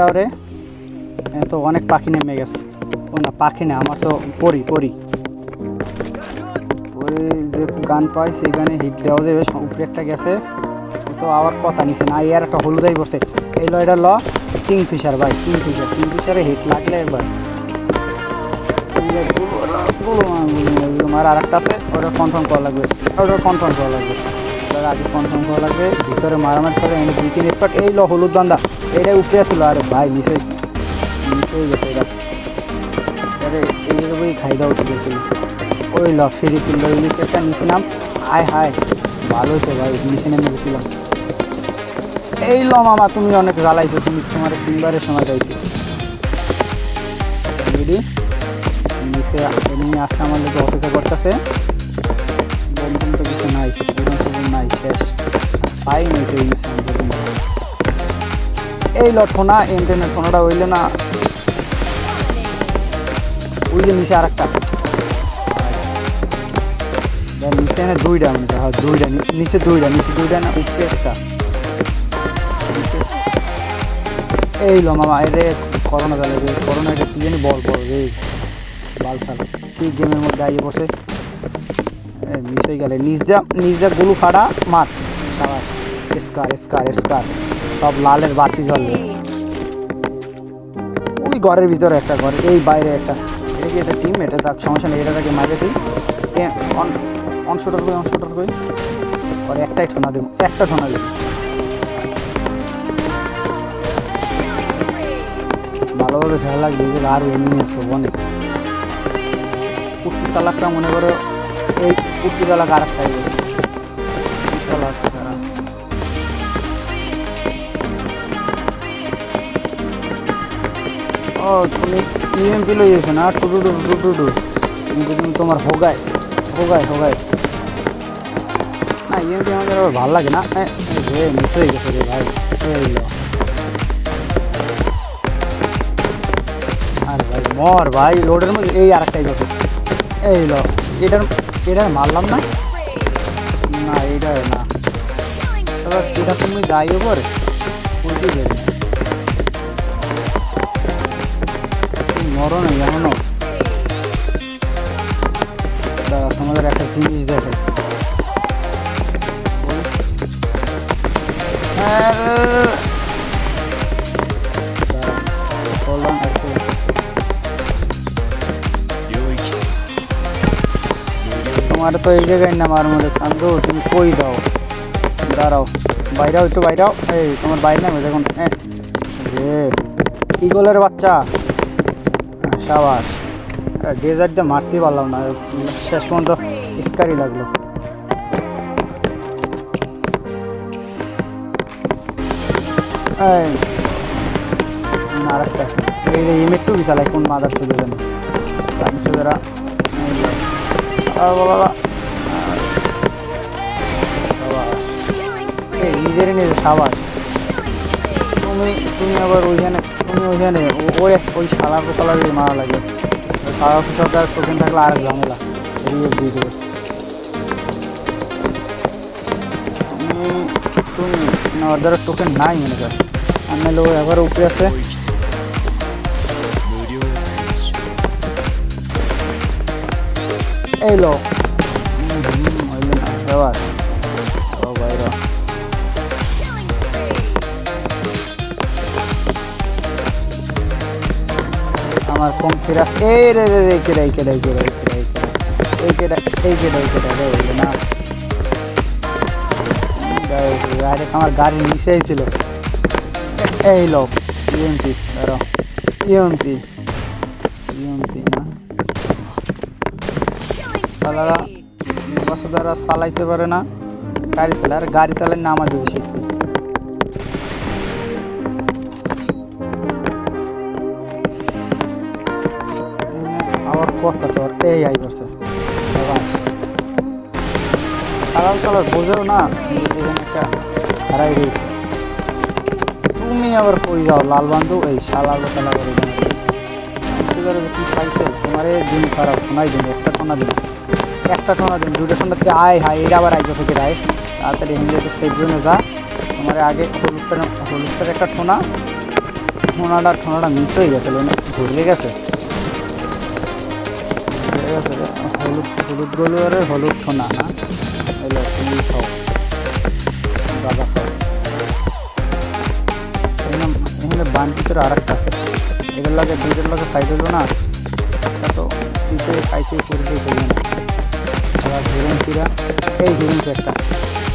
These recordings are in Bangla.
টাওয়ারে তো অনেক পাখি নেমে গেছে। ও না, পাখি না, আমার তো পরি পরি পরি যে গান পাই সেই গানে হিট দেওয়া যাবে। উপরে একটা গেছে, তো আবার কথা নিছে না, এর একটা হলুদাই পড়ছে। এই ল, এটা ল কিংফিশার ভাই, কিংফিশারে হিট লাগলে একবার আর একটা আছে, ওটা কনফার্ম করা লাগবে, আগে কনফার্ম করা লাগবে। ভিতরে মারামারি করে এনে 2-3 স্পট। এই ল হলুদ বান্ধা, এইটাই উপরে আসছিল। আরে ভাই মিশে গেছে এটা। আরে এইভাবেই খাই দেওয়া উচিত ছিল। ওই ল ফ্রি তুললো একটা নিচে নাম। আয় হায়, ভালো হয়েছে ভাই, নিচে নেমে গেছিলাম। এই ল মামা, তুমি অনেক জ্বালাইছো, তুমি তোমার 3বারের সময় চাইছি। নিচে এমনি আসতে আমার লোক অপেক্ষা করতেছে। বন্ধন তো কিছু নাই, নাই, শেষ পাই নেই তো। এই ল ঠোনা, এমটেনের ঠোনাটা হইলে না, ওই যে নিচে আর একটা নিচে এনে দুইটা, মনে হয় দুইটা, নিচে দুইটা না, উপরে একটা। এই লো মামা, রে করোনা গেলে রে, করোনা এটা কি জানি বল রে, বালসাল কি গেমের মধ্যে আইয়ে বসে। মিস হয়ে গেলে নিচ যা গুলু ফাড়া মাঠ, সাবাস, স্কার সব লালের বাতি জ্বলবে। ওই ঘরের ভিতরে একটা ঘর, এই বাইরে একটা, এটা কি একটা টিম, এটা তার সমস্যা নেই, এটাকে মাঝে দিই। অনশোটার কই আর একটাই ঠোনা দেব, একটা ঠোনা দেব। ভালোভাবে খেলা লাগবে, যে আর এমনি আছে অনেক কুর্তি চালাকটা, মনে করো এই কুর্তি চালাক আর একটা ও তুমি ইএমপি লই গেছো না, টুটু কিন্তু তোমার হোগায় না, ইএমপি আমাদের আবার ভালো লাগে না। মিস হয়ে গেছে রে ভাই। আর ভাই মর ভাই, রোডের মধ্যে এই আর একটাই গেছে। এই ল, এটার মারলাম না, এইটা না, এবার এটা তুমি গাইও করে বুঝতে দেবে মরো না এমনও। দাদা তোমাদের একটা জিনিস দেখে, তোমার তো এই জায়গায় না মার মধ্যে চান্দু, তুমি কই দাও, দাঁড়াও, বাইরাও একটু বাইরাও। এই তোমার বাইরে নামে দেখুন, রে ইগলের বাচ্চা, সাবাস। ডেজার্টটা মারতে পারলাম না, শেষ পর্যন্ত স্কারই লাগলো। আর একটা এই যে ইমেটটু বিশাল, কোন মাদার চলে যাবে চোদেরা নিজেরই নিজে সাবাস। তুমি আবার ওইখানে ওই সাদা পোশালা দিয়ে মারা লাগে। সাদা পোশাকার টোকেন থাকলে আর ঝামেলা দিয়ে দেবে। তুমি ওর টোকেন নাই মনে কর, আমি লোক এবার উপরে আছে। এই লো হইলে না দেওয়ার বাইরে আমার কম ফিরা। এই রে না, আমার গাড়ি নিচেই ছিল। এই লোক ইএমপি না, তারা বসুধারা চালাইতে পারে না গাড়ি চালায়, আর গাড়ি চালাই না আমার যদি শিখবে। আবার কথা তো এই আই করছে, চালার বোঝেও না, একটা হারাই রয়েছে। তুমি আবার কই যাও লাল বান্ধব, এই শালা চালা করে কি পাইছে তোমার দিন খারাপ। শোনাই দিন একটা ঠোনা দিন, দুটো ঠোনা থেকে আয় হায়, এরা আবার আইজো থেকে রায় তাড়াতাড়ি হিন্দে তো সেই জন্য যা। তোমার আগে হলুদটার একটা ঠোনা, ঠোনাটা মিস হয়ে গেছে, ঘুরে গেছে। হলুদ গলু আর হলুদ ঠোনা না, এলো তুমি খাও দাদা খাও। এখানে বানটি তোর আর একটা আছে, এদের লাগে দুইটার লাগে ফাইট হলো না, তো পিঠে খাইতে করতে চলবে না। আবার হিরণচিরা, এই হিরণচি একটা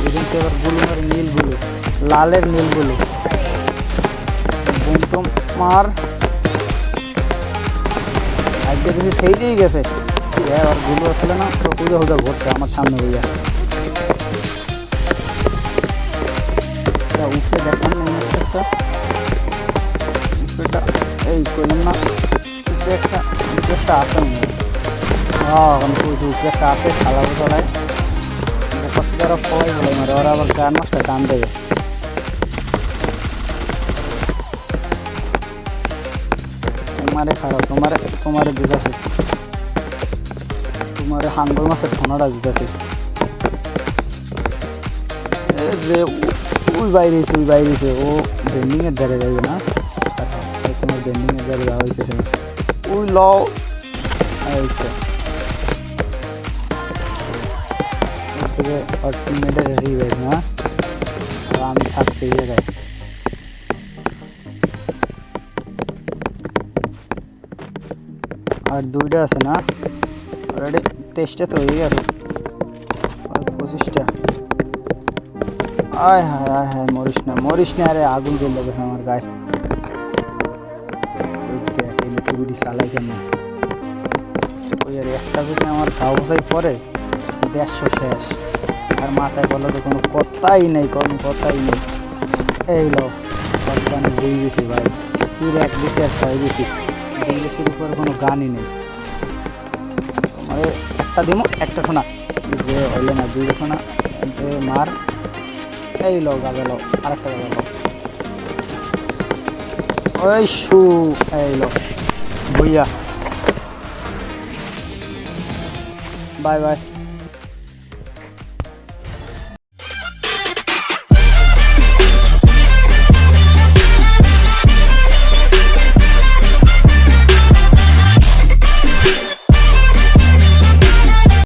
হিরণচি, আবার গুলু আর নীল গুলু, লালের নীল গুলু বুমটুম মার আজকে কিছু সেইটাই গেছে। আর গুলো আসলে না তো পুজো হুজা ঘটছে আমার সামনে হইয়া উঠে দেখান না একটা উপরেটা, এই করলাম না উপরে একটা আছে উপরে একটা আছে খালা বোতলায় ওরা সবাই বলে মারে, ওরা আবার গান মাছটা টান দেবে। তোমারে খারাপ, তোমারে দিতেছে, তোমারে হাঙ্গল মাছের ঠোনাটা দিতেছে। ওই বাইরেছে ও বেন্ডিংয়ের ধারে যাবে না, তোমার বেন্ডিংয়ের ধারে যাওয়া হয়েছে ওই ল টিমমেটের রিভাইভ না, আমি থাকতে জায়গায়। আর দুইটা আছে না অলরেডি, 23টা তো হয়ে গেছে, 25টা। আয় হায় মরিস না আরে, আগুন জ্বলে গেছে আমার গায়ে। টুবিটি চালাই কেন ওই আর একটা যদি আমার কাগজাই পরে 150 শেষ, আর মাথায় বলো তো কোনো কথাই নেই। এই লো আমি বুঝে গেছি ভাই, কি এক বেশি আর 6 বেশি, বেশির উপরে কোনো গানই নেই। তোমার একটা দিমো একটা শোনা যে হইলে না, দুইটা শোনা মার। এই লো গাজা লো, আরেকটা গাজা লো, ওই শু, এই লো ভুইয়া, বাই বাই।